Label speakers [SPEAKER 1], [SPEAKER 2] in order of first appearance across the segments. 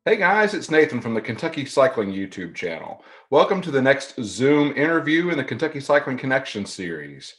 [SPEAKER 1] Hey guys, it's Nathan from the Kentucky Cycling YouTube channel. Welcome to the next Zoom interview in the Kentucky Cycling Connection series.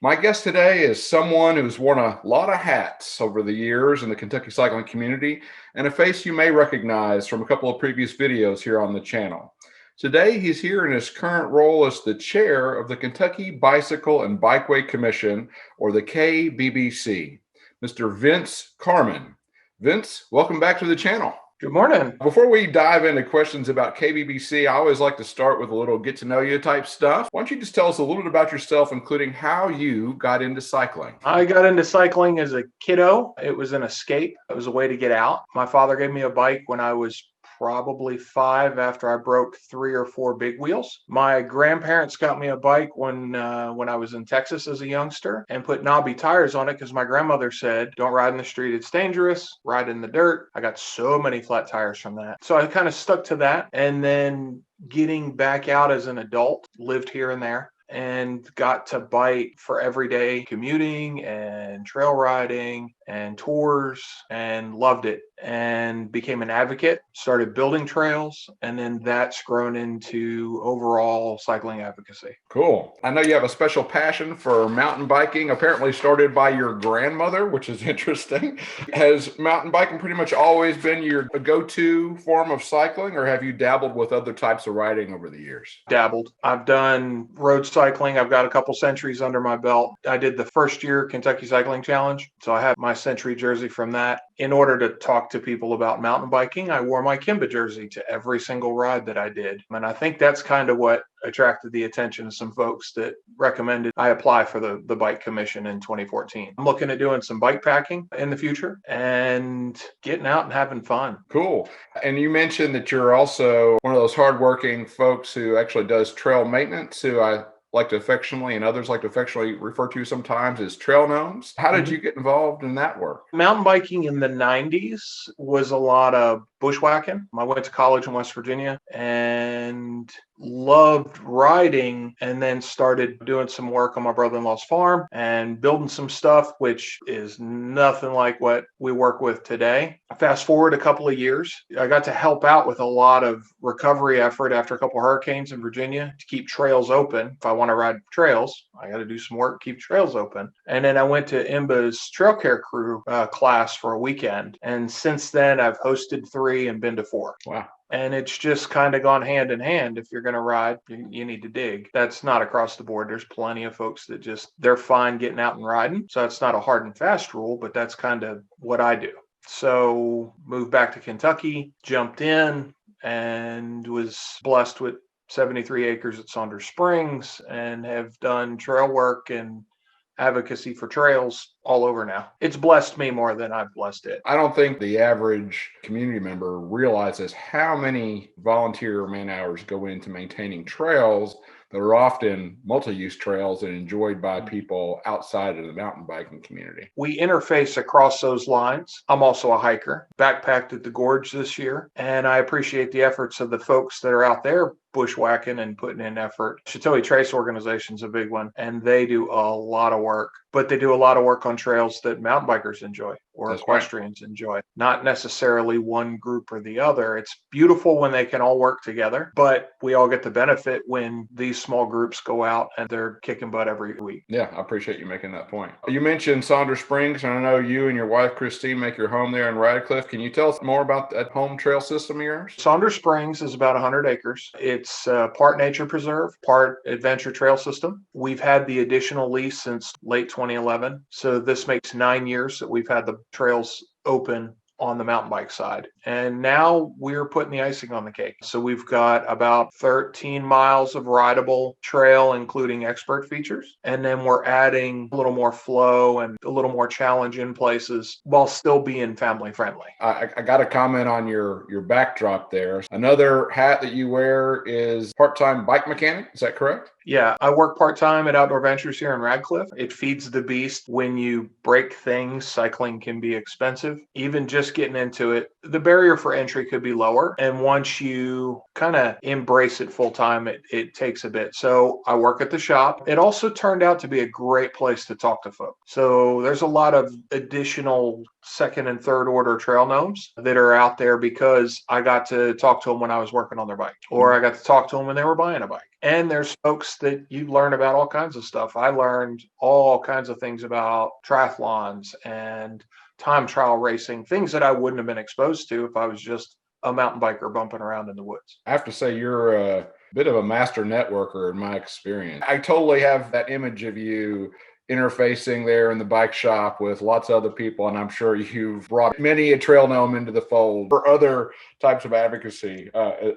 [SPEAKER 1] My guest today is someone who's worn a lot of hats over the years in the Kentucky cycling community and a face you may recognize from a couple of previous videos here on the channel. Today, he's here in his current role as the chair of the Kentucky Bicycle and Bikeway Commission, or the KBBC, Mr. Vince Carman. Vince, welcome back to the channel.
[SPEAKER 2] Good morning.
[SPEAKER 1] Before we dive into questions about KBBC, I always like to start with a little get to know you type stuff. Why don't you just tell us a little bit about yourself, including how you got into cycling?
[SPEAKER 2] I got into cycling as a kiddo. It was an escape. It was a way to get out. My father gave me a bike when I was probably 5 after I broke 3 or 4 big wheels. My grandparents got me a bike when I was in Texas as a youngster and put knobby tires on it because my grandmother said, don't ride in the street, it's dangerous, ride in the dirt. I got so many flat tires from that. So I kind of stuck to that. And then getting back out as an adult, lived here and there, and got to bike for everyday commuting and trail riding and tours and loved it and became an advocate, started building trails, and then that's grown into overall cycling advocacy.
[SPEAKER 1] Cool. I know you have a special passion for mountain biking, apparently started by your grandmother, which is interesting. Has mountain biking pretty much always been your go-to form of cycling, or have you dabbled with other types of riding over the years?
[SPEAKER 2] Dabbled. I've done road cycling. I've got a couple centuries under my belt. I did the first year Kentucky Cycling Challenge, so I have my century jersey from that. In order to talk to people about mountain biking, I wore my Kimba jersey to every single ride that I did. And I think that's kind of what attracted the attention of some folks that recommended I apply for the bike commission in 2014. I'm looking at doing some bike packing in the future and getting out and having fun.
[SPEAKER 1] Cool. And you mentioned that you're also one of those hardworking folks who actually does trail maintenance, who I like to affectionately and others like to affectionately refer to sometimes as trail gnomes. How did you get involved in that work?
[SPEAKER 2] Mountain biking in the 90s was a lot of bushwhacking. I went to college in West Virginia and loved riding, and then started doing some work on my brother-in-law's farm and building some stuff, which is nothing like what we work with today. Fast forward a couple of years, I got to help out with a lot of recovery effort after a couple of hurricanes in Virginia to keep trails open. If I want to ride trails, I got to do some work to keep trails open. And then I went to IMBA's trail care crew class for a weekend. And since then, I've hosted 3 and been to 4.
[SPEAKER 1] Wow.
[SPEAKER 2] And it's just kind of gone hand in hand. If you're going to ride, you need to dig. That's not across the board. There's plenty of folks that they're fine getting out and riding. So it's not a hard and fast rule, but that's kind of what I do. So moved back to Kentucky, jumped in, and was blessed with 73 acres at Saunders Springs and have done trail work and advocacy for trails all over now. It's blessed me more than I've blessed it.
[SPEAKER 1] I don't think the average community member realizes how many volunteer man hours go into maintaining trails that are often multi-use trails and enjoyed by people outside of the mountain biking community.
[SPEAKER 2] We interface across those lines. I'm also a hiker, backpacked at the Gorge this year, and I appreciate the efforts of the folks that are out there bushwhacking and putting in effort. Chitoe Trace Organization's a big one, and they do a lot of work, but they do a lot of work on trails that mountain bikers enjoy or
[SPEAKER 1] That's
[SPEAKER 2] equestrians enjoy, not necessarily one group or the other. It's beautiful when they can all work together, but we all get the benefit when these small groups go out and they're kicking butt every week.
[SPEAKER 1] Yeah, I appreciate you making that point. You mentioned Saunders Springs, and I know you and your wife, Christine, make your home there in Radcliffe. Can you tell us more about that home trail system of yours?
[SPEAKER 2] Saunders Springs is about 100 acres. It's part nature preserve, part adventure trail system. We've had the additional lease since late 2011. So this makes 9 years that we've had the trails open on the mountain bike side. And now we're putting the icing on the cake. So we've got about 13 miles of rideable trail, including expert features. And then we're adding a little more flow and a little more challenge in places while still being family friendly.
[SPEAKER 1] I got to comment on your backdrop there. Another hat that you wear is part-time bike mechanic. Is that correct?
[SPEAKER 2] Yeah, I work part-time at Outdoor Ventures here in Radcliffe. It feeds the beast. When you break things, cycling can be expensive. Even just getting into it, the barrier for entry could be lower. And once you kind of embrace it full-time, it takes a bit. So I work at the shop. It also turned out to be a great place to talk to folks. So there's a lot of additional second and third order trail gnomes that are out there because I got to talk to them when I was working on their bike, or I got to talk to them when they were buying a bike. And there's folks that you learn about all kinds of stuff. I learned all kinds of things about triathlons and time trial racing, things that I wouldn't have been exposed to if I was just a mountain biker bumping around in the woods.
[SPEAKER 1] I have to say, you're a bit of a master networker in my experience. I totally have that image of you interfacing there in the bike shop with lots of other people, and I'm sure you've brought many a trail gnome into the fold for other types of advocacy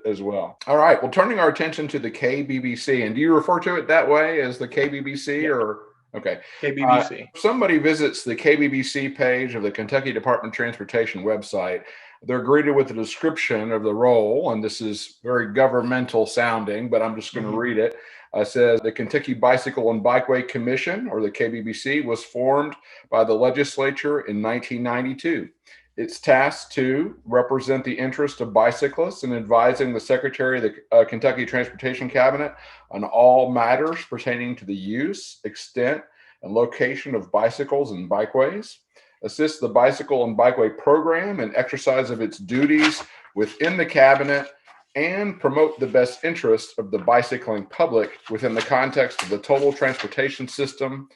[SPEAKER 1] as well. All right, well, turning our attention to the KBBC, and do you refer to it that way as the KBBC?
[SPEAKER 2] Yeah.
[SPEAKER 1] Or okay,
[SPEAKER 2] KBBC.
[SPEAKER 1] if somebody visits the KBBC page of the Kentucky Department of Transportation website, they're greeted with a description of the role, and this is very governmental sounding, but I'm just going to read it. It says the Kentucky Bicycle and Bikeway Commission, or the KBBC, was formed by the legislature in 1992. It's tasked to represent the interest of bicyclists and advising the Secretary of the Kentucky Transportation Cabinet on all matters pertaining to the use, extent, and location of bicycles and bikeways, assist the Bicycle and Bikeway program and exercise of its duties within the cabinet, and promote the best interests of the bicycling public within the context of the total transportation system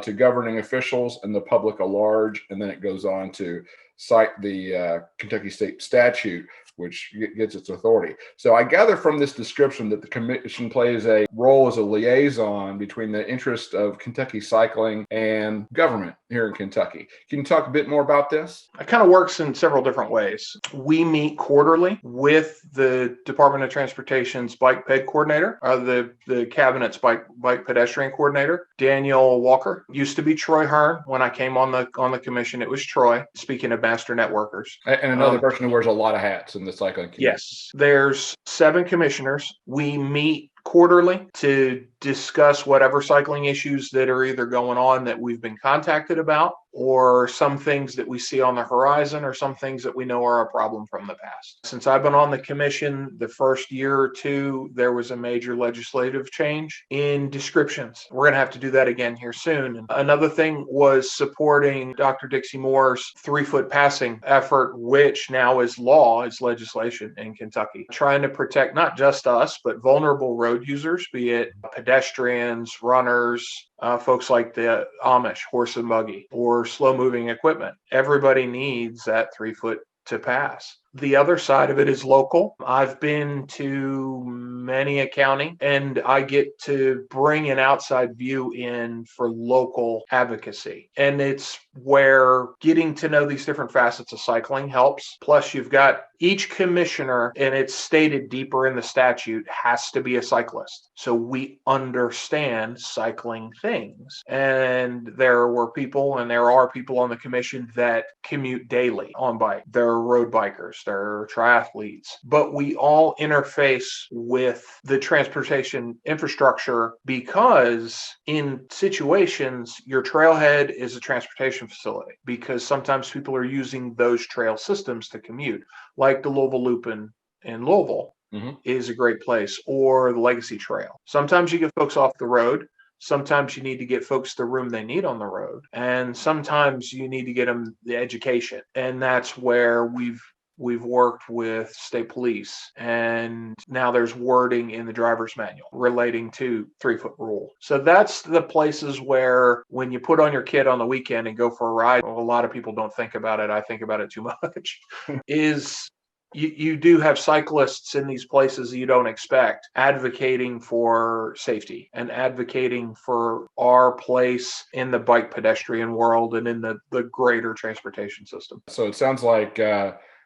[SPEAKER 1] to governing officials and the public at large. And then it goes on to cite the Kentucky State statute, which gets its authority. So I gather from this description that the commission plays a role as a liaison between the interest of Kentucky cycling and government here in Kentucky. Can you talk a bit more about this?
[SPEAKER 2] It kind of works in several different ways. We meet quarterly with the Department of Transportation's bike ped coordinator, or the cabinet's bike pedestrian coordinator, Daniel Walker. Used to be Troy Hearn. When I came on the commission, it was Troy. Speaking of master networkers,
[SPEAKER 1] and another person who wears a lot of hats in the cycling community.
[SPEAKER 2] Yes, there's 7 commissioners. We meet quarterly to discuss whatever cycling issues that are either going on that we've been contacted about, or some things that we see on the horizon, or some things that we know are a problem from the past. Since I've been on the commission, the first year or two, there was a major legislative change in descriptions. We're going to have to do that again here soon. And another thing was supporting Dr. Dixie Moore's 3-foot passing effort, which now is law, is legislation in Kentucky, trying to protect not just us, but vulnerable road users, be it pedestrians, runners, folks like the Amish, horse and buggy, or slow moving equipment. Everybody needs that 3-foot to pass. The other side of it is local. I've been to many a county, and I get to bring an outside view in for local advocacy. And it's where getting to know these different facets of cycling helps. Plus, you've got each commissioner, and it's stated deeper in the statute, has to be a cyclist. So we understand cycling things. And there were people, and there are people on the commission that commute daily on bike. There are road bikers. There are triathletes, but we all interface with the transportation infrastructure because in situations, your trailhead is a transportation facility, because sometimes people are using those trail systems to commute, like the Louisville Loop in Louisville is a great place, or the Legacy Trail. Sometimes you get folks off the road. Sometimes you need to get folks the room they need on the road. And sometimes you need to get them the education. And that's where we've worked with state police, and now there's wording in the driver's manual relating to 3-foot rule. So that's the places where when you put on your kid on the weekend and go for a ride, well, a lot of people don't think about it. I think about it too much, is you do have cyclists in these places you don't expect advocating for safety and advocating for our place in the bike pedestrian world and in the greater transportation system.
[SPEAKER 1] So it sounds like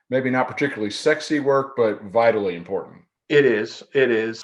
[SPEAKER 1] maybe not particularly sexy work, but vitally important.
[SPEAKER 2] It is.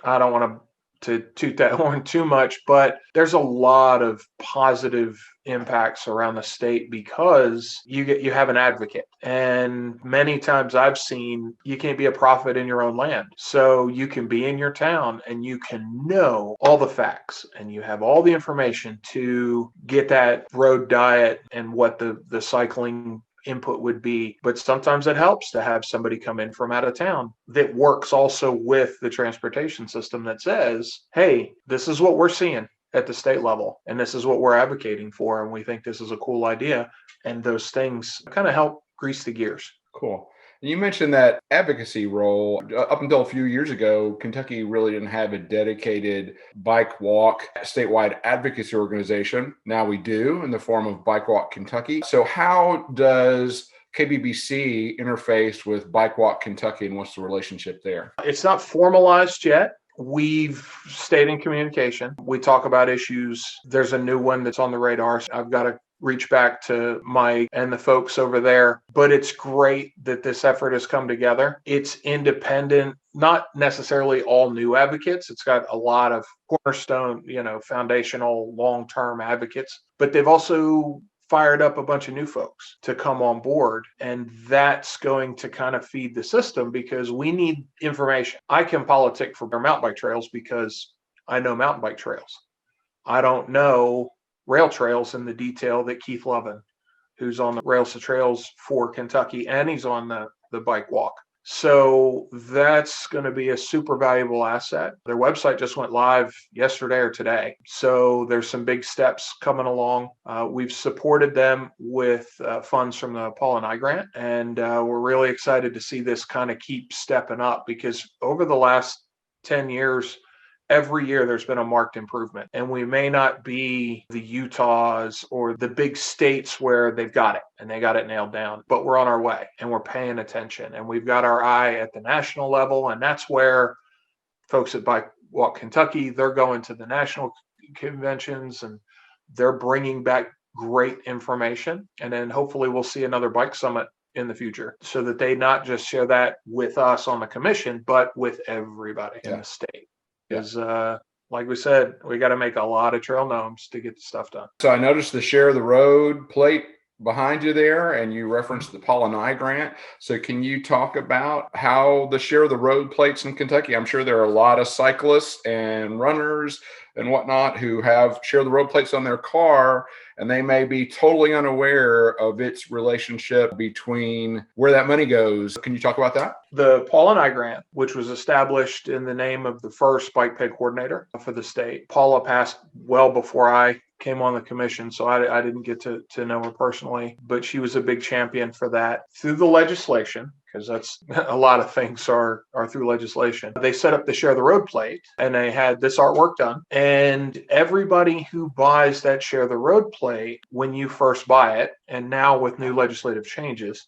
[SPEAKER 2] I don't want to to toot that horn too much, but there's a lot of positive impacts around the state because you have an advocate. And many times I've seen you can't be a prophet in your own land. So you can be in your town and you can know all the facts and you have all the information to get that road diet and what the cycling input would be. But sometimes it helps to have somebody come in from out of town that works also with the transportation system that says, hey, this is what we're seeing at the state level, and this is what we're advocating for, and we think this is a cool idea. And those things kind of help grease the gears.
[SPEAKER 1] Cool. You mentioned that advocacy role. Up until a few years ago, Kentucky really didn't have a dedicated bike walk statewide advocacy organization. Now we do in the form of Bike Walk Kentucky. So how does KBBC interface with Bike Walk Kentucky, and what's the relationship there?
[SPEAKER 2] It's not formalized yet. We've stayed in communication. We talk about issues. There's a new one that's on the radar. I've got to reach back to Mike and the folks over there. But it's great that this effort has come together. It's independent, not necessarily all new advocates. It's got a lot of cornerstone, foundational long-term advocates, but they've also fired up a bunch of new folks to come on board. And that's going to kind of feed the system because we need information. I can politic for mountain bike trails because I know mountain bike trails. I don't know rail trails in the detail that Keith Lovin, who's on the Rails to Trails for Kentucky, and he's on the bike walk. So that's going to be a super valuable asset. Their website just went live yesterday or today. So there's some big steps coming along. We've supported them with funds from the Paul and I grant. And we're really excited to see this kind of keep stepping up because over the last 10 years, every year there's been a marked improvement, and we may not be the Utahs or the big states where they've got it and they got it nailed down, but we're on our way and we're paying attention and we've got our eye at the national level. And that's where folks at Bike Walk Kentucky, they're going to the national conventions and they're bringing back great information. And then hopefully we'll see another bike summit in the future so that they not just share that with us on the commission, but with everybody in the state. Because, like we said, we got to make a lot of trail gnomes to get the stuff done.
[SPEAKER 1] So I noticed the Share the Road plate behind you there, and you referenced the Paul and I grant. So can you talk about how the Share the Road plates in Kentucky? I'm sure there are a lot of cyclists and runners and whatnot who have Share the Road plates on their car, and they may be totally unaware of its relationship between where that money goes. Can you talk about that?
[SPEAKER 2] The Paul and I grant, which was established in the name of the first bike pay coordinator for the state. Paula passed well before I came on the commission, so I didn't get to know her personally, but she was a big champion for that. Through the legislation, because that's a lot of things are through legislation, they set up the Share the Road plate, and they had this artwork done. And everybody who buys that Share the Road plate, when you first buy it, and now with new legislative changes,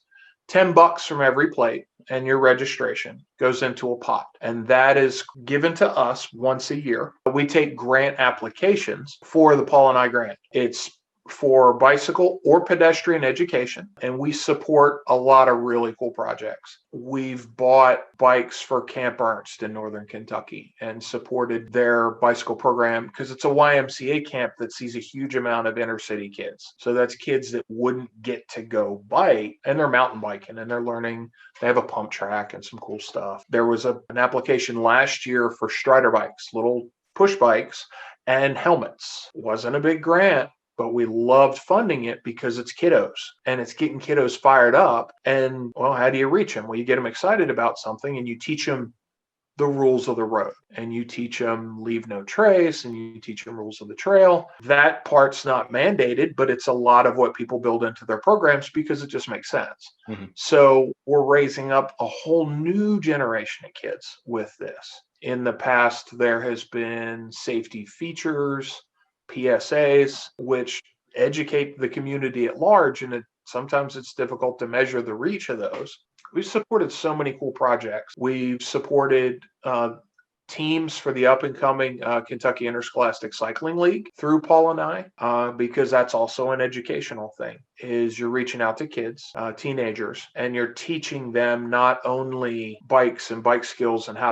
[SPEAKER 2] $10 from every plate and your registration goes into a pot. And that is given to us once a year. We take grant applications for the Paul and I grant. It's for bicycle or pedestrian education, and we support a lot of really cool projects. We've bought bikes for Camp Ernst in Northern Kentucky and supported their bicycle program because it's a YMCA camp that sees a huge amount of inner city kids. So that's kids that wouldn't get to go bike, and they're mountain biking and they're learning. They have a pump track and some cool stuff. There was an application last year for Strider bikes, little push bikes, and helmets. It wasn't a big grant, but we loved funding it because it's kiddos and it's getting kiddos fired up. And well, how do you reach them? Well, you get them excited about something and you teach them the rules of the road and you teach them leave no trace and you teach them rules of the trail. That part's not mandated, but it's a lot of what people build into their programs because it just makes sense. Mm-hmm. So we're raising up a whole new generation of kids with this. In the past, there has been safety features, PSAs, which educate the community at large, and sometimes it's difficult to measure the reach of those. We've supported so many cool projects. We've supported teams for the up-and-coming Kentucky Interscholastic Cycling League through Paul and I, because that's also an educational thing, is you're reaching out to kids, teenagers, and you're teaching them not only bikes and bike skills and how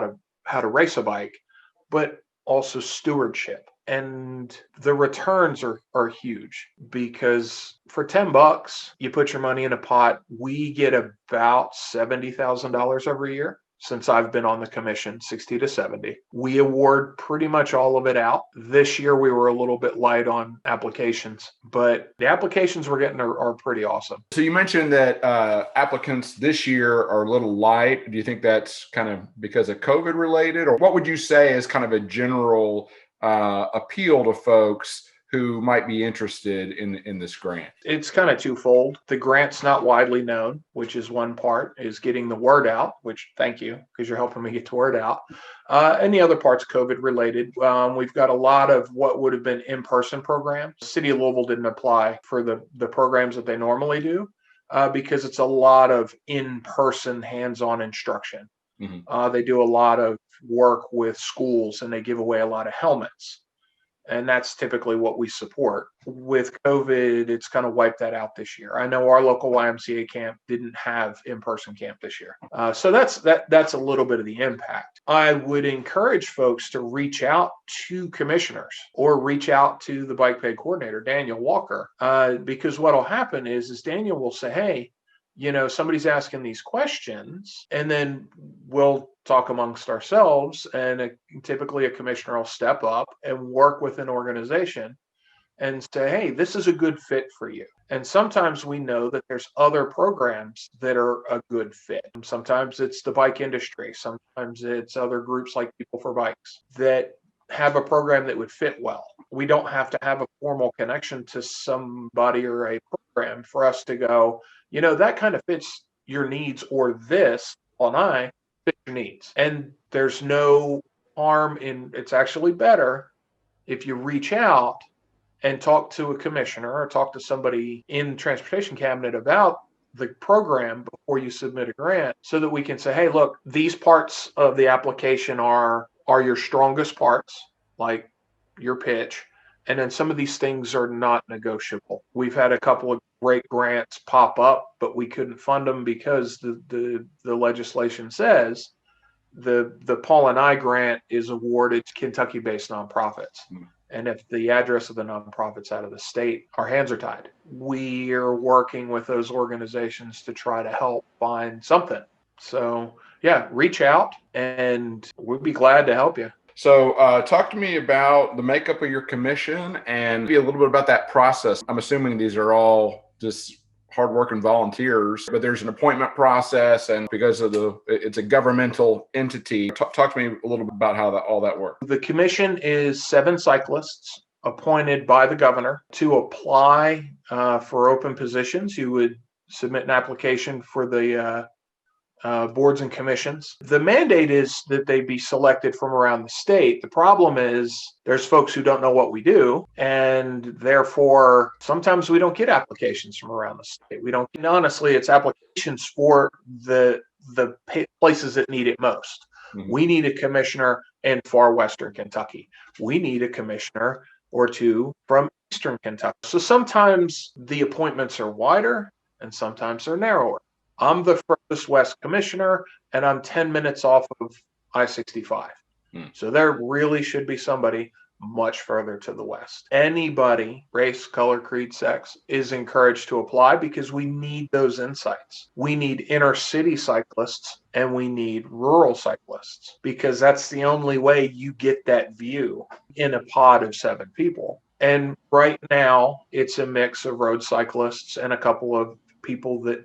[SPEAKER 2] to race a bike, but also stewardship. And the returns are huge, because for $10, you put your money in a pot. We get about $70,000 every year. Since I've been on the commission, 60 to 70. We award pretty much all of it out. This year, we were a little bit light on applications, but the applications we're getting are pretty awesome.
[SPEAKER 1] So you mentioned that applicants this year are a little light. Do you think that's kind of because of COVID related, or what would you say is kind of a general appeal to folks who might be interested in this grant?
[SPEAKER 2] It's kind of twofold. The grant's not widely known, which is one part, is getting the word out, which thank you, because you're helping me get the word out. And the other part's COVID related. We've got a lot of what would have been in-person programs. City of Louisville didn't apply for the programs that they normally do because it's a lot of in-person hands-on instruction. Mm-hmm. They do a lot of work with schools, and they give away a lot of helmets. And that's typically what we support. With COVID, it's kind of wiped that out this year. I know our local YMCA camp didn't have in-person camp this year. So that's a little bit of the impact. I would encourage folks to reach out to commissioners or reach out to the bike pay coordinator, Daniel Walker, because what'll happen is Daniel will say, hey, somebody's asking these questions, and then we'll talk amongst ourselves, and typically a commissioner will step up and work with an organization and say, hey, this is a good fit for you. And sometimes we know that there's other programs that are a good fit. Sometimes it's the bike industry. Sometimes it's other groups like People for Bikes that have a program that would fit well. We don't have to have a formal connection to somebody or a program for us to go, that kind of fits your needs, or this, fit your needs. And there's no harm in, it's actually better if you reach out and talk to a commissioner or talk to somebody in transportation cabinet about the program before you submit a grant, so that we can say, hey, look, these parts of the application are your strongest parts, like your pitch. And then some of these things are not negotiable. We've had a couple of great grants pop up, but we couldn't fund them because the legislation says the Paul and I grant is awarded to Kentucky-based nonprofits. And if the address of the nonprofit's out of the state, our hands are tied. We are working with those organizations to try to help find something. So yeah, reach out and we'd be glad to help you.
[SPEAKER 1] So talk to me about the makeup of your commission and be a little bit about that process. I'm assuming these are all just hardworking volunteers, but there's an appointment process, and because of it's a governmental entity. Talk to me a little bit about how all that works.
[SPEAKER 2] The commission is 7 cyclists appointed by the governor to apply for open positions. You would submit an application for the boards and commissions. The mandate is that they be selected from around the state. The problem is there's folks who don't know what we do, and therefore sometimes we don't get applications from around the state. We don't, honestly, it's applications for the places that need it most. Mm-hmm. We need a commissioner in far western Kentucky. We need a commissioner or two from eastern Kentucky. So sometimes the appointments are wider and sometimes they're narrower. I'm the furthest west commissioner, and I'm 10 minutes off of I-65. So there really should be somebody much further to the west. Anybody, race, color, creed, sex, is encouraged to apply because we need those insights. We need inner city cyclists and we need rural cyclists, because that's the only way you get that view in a pod of 7 people. And right now, it's a mix of road cyclists and a couple of people that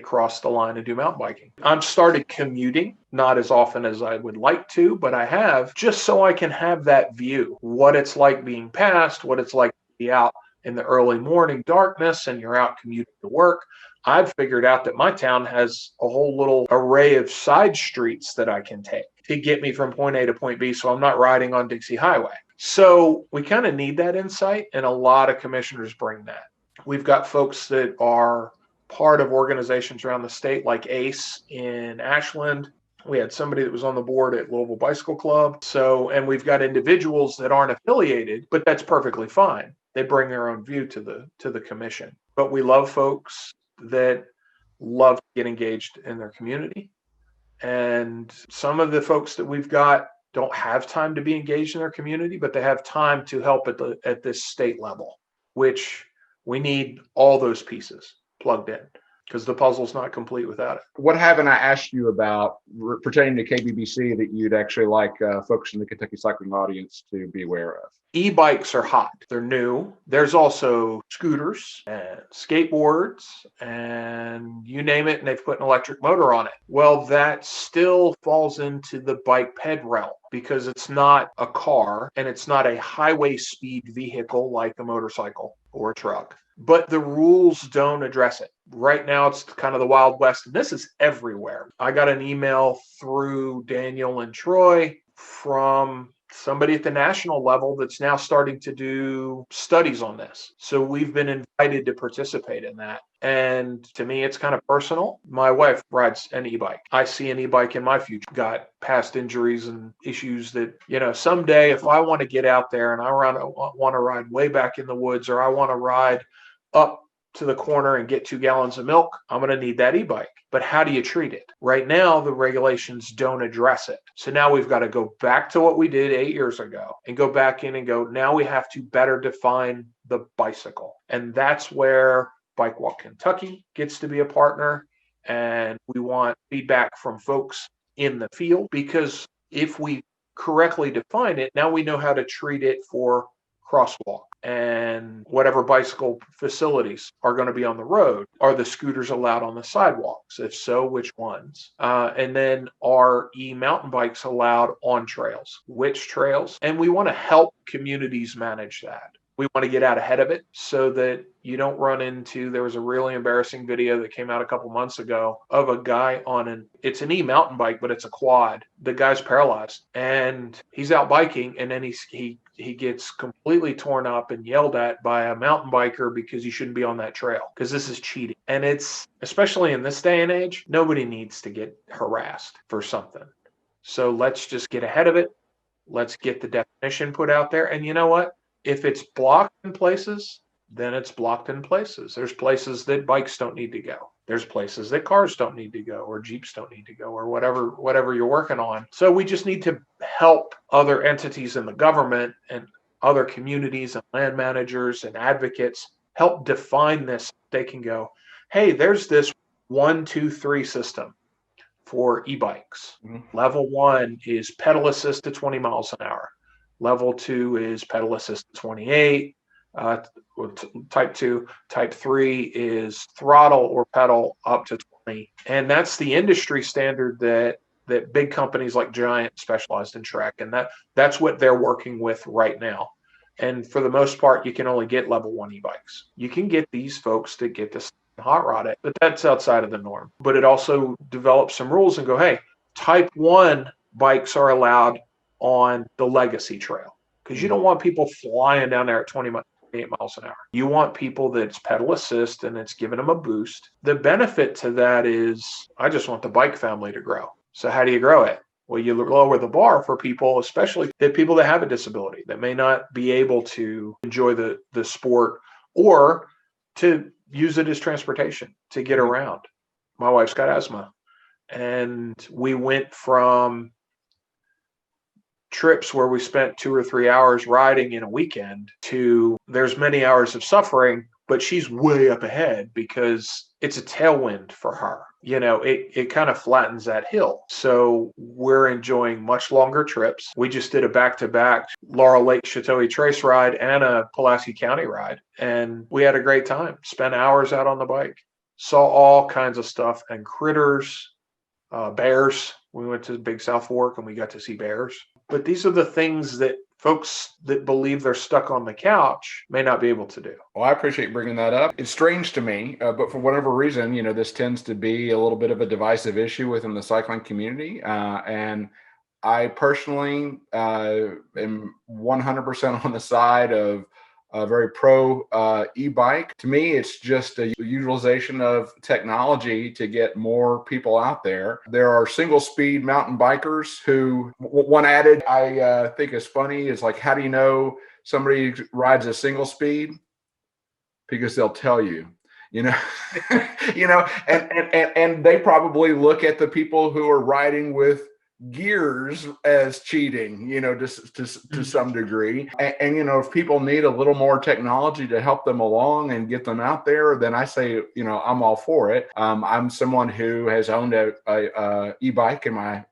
[SPEAKER 2] cross the line and do mountain biking. I've started commuting, not as often as I would like to, but I have, just so I can have that view, what it's like being passed, what it's like to be out in the early morning darkness and you're out commuting to work. I've figured out that my town has a whole little array of side streets that I can take to get me from point A to point B, so I'm not riding on Dixie Highway. So we kind of need that insight, and a lot of commissioners bring that. We've got folks that are part of organizations around the state, like ACE in Ashland. We had somebody that was on the board at Louisville Bicycle Club. And we've got individuals that aren't affiliated, but that's perfectly fine. They bring their own view to the commission. But we love folks that love to get engaged in their community. And some of the folks that we've got don't have time to be engaged in their community, but they have time to help at this state level, which we need all those pieces plugged in because the puzzle's not complete without it.
[SPEAKER 1] What haven't I asked you about pertaining to KBBC that you'd actually like folks in the Kentucky cycling audience to be aware of?
[SPEAKER 2] E-bikes are hot. They're new. There's also scooters and skateboards and you name it, and they've put an electric motor on it. Well, that still falls into the bike ped realm because it's not a car and it's not a highway speed vehicle like a motorcycle or a truck. But the rules don't address it. Right now, it's kind of the Wild West, and this is everywhere. I got an email through Daniel and Troy from somebody at the national level that's now starting to do studies on this. So we've been invited to participate in that. And to me, it's kind of personal. My wife rides an e-bike. I see an e-bike in my future. Got past injuries and issues that, someday if I want to get out there and I want to ride way back in the woods, or I want to ride up to the corner and get 2 gallons of milk, I'm going to need that e-bike. But how do you treat it? Right now, the regulations don't address it. So now we've got to go back to what we did 8 years ago and go back in and go, now we have to better define the bicycle. And that's where Bike Walk Kentucky gets to be a partner. And we want feedback from folks in the field, because if we correctly define it, now we know how to treat it for crosswalk and whatever bicycle facilities are going to be on the road. Are the scooters allowed on the sidewalks? If so, which ones? And then are e-mountain bikes allowed on trails? Which trails? And we want to help communities manage that. We want to get out ahead of it so that you don't run into, there was a really embarrassing video that came out a couple months ago of a guy on it's an e-mountain bike, but it's a quad. The guy's paralyzed and he's out biking, and then he gets completely torn up and yelled at by a mountain biker because he shouldn't be on that trail, because this is cheating. And it's, especially in this day and age, nobody needs to get harassed for something. So let's just get ahead of it. Let's get the definition put out there. And you know what? If it's blocked in places, then it's blocked in places. There's places that bikes don't need to go. There's places that cars don't need to go, or Jeeps don't need to go, or whatever you're working on. So we just need to help other entities in the government and other communities and land managers and advocates help define this. They can go, hey, there's this 1, 2, 3 system for e-bikes. Mm-hmm. Level 1 is pedal assist to 20 miles an hour. Level 2 is pedal assist 28, type 2. Type 3 is throttle or pedal up to 20. And that's the industry standard that big companies like Giant Specialized in Trek. And that's what they're working with right now. And for the most part, you can only get level 1 e-bikes. You can get these folks to get this hot rod it, but that's outside of the norm. But it also develops some rules and go, hey, type 1 bikes are allowed on the legacy trail, because you don't want people flying down there at 28 miles an hour. You want people that's pedal assist and it's giving them a boost. The benefit to that is I just want the bike family to grow. So how do you grow it? Well, you lower the bar for people, especially the people that have a disability that may not be able to enjoy the sport or to use it as transportation to get around. My wife's got asthma, and we went from trips where we spent 2 or 3 hours riding in a weekend to there's many hours of suffering, but she's way up ahead because it's a tailwind for her. It kind of flattens that hill. So we're enjoying much longer trips. We just did a back-to-back Laurel Lake Chateau Trace ride and a Pulaski County ride, and we had a great time. Spent hours out on the bike, saw all kinds of stuff and critters, bears. We went to Big South Fork and we got to see bears. But these are the things that folks that believe they're stuck on the couch may not be able to do.
[SPEAKER 1] Well, I appreciate bringing that up. It's strange to me, but for whatever reason, this tends to be a little bit of a divisive issue within the cycling community. And I personally am 100% on the side of very pro e-bike. To me, it's just a utilization of technology to get more people out there. There are single speed mountain bikers who, one added I think is funny is like, how do you know somebody rides a single speed? Because they'll tell you. And they probably look at the people who are riding with gears as cheating, to some degree. And, if people need a little more technology to help them along and get them out there, then I say, I'm all for it. I'm someone who has owned a e-bike in my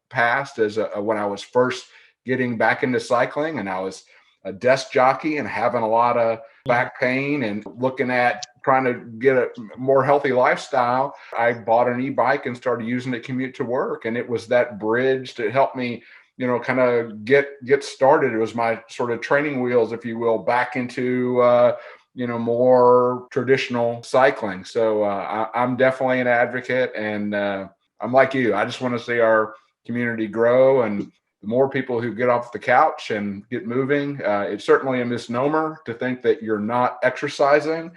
[SPEAKER 1] past as when I was first getting back into cycling, and I was a desk jockey and having a lot of back pain and looking at trying to get a more healthy lifestyle. I bought an e-bike and started using it to commute to work. And it was that bridge to help me, kind of get started. It was my sort of training wheels, if you will, back into, more traditional cycling. So I'm definitely an advocate, and I'm like you. I just want to see our community grow, and the more people who get off the couch and get moving. It's certainly a misnomer to think that you're not exercising.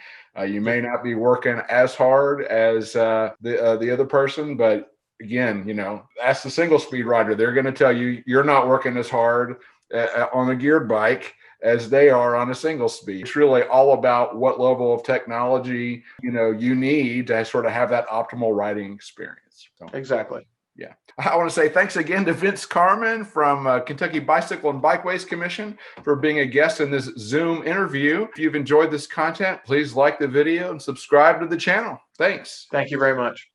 [SPEAKER 1] You may not be working as hard as the other person, but again, ask the single speed rider. They're going to tell you you're not working as hard on a geared bike as they are on a single speed. It's really all about what level of technology you need to sort of have that optimal riding experience. So,
[SPEAKER 2] exactly.
[SPEAKER 1] yeah. I want to say thanks again to Vince Carman from Kentucky Bicycle and Bikeways Commission for being a guest in this Zoom interview. If you've enjoyed this content, please like the video and subscribe to the channel. Thanks.
[SPEAKER 2] Thank you very much.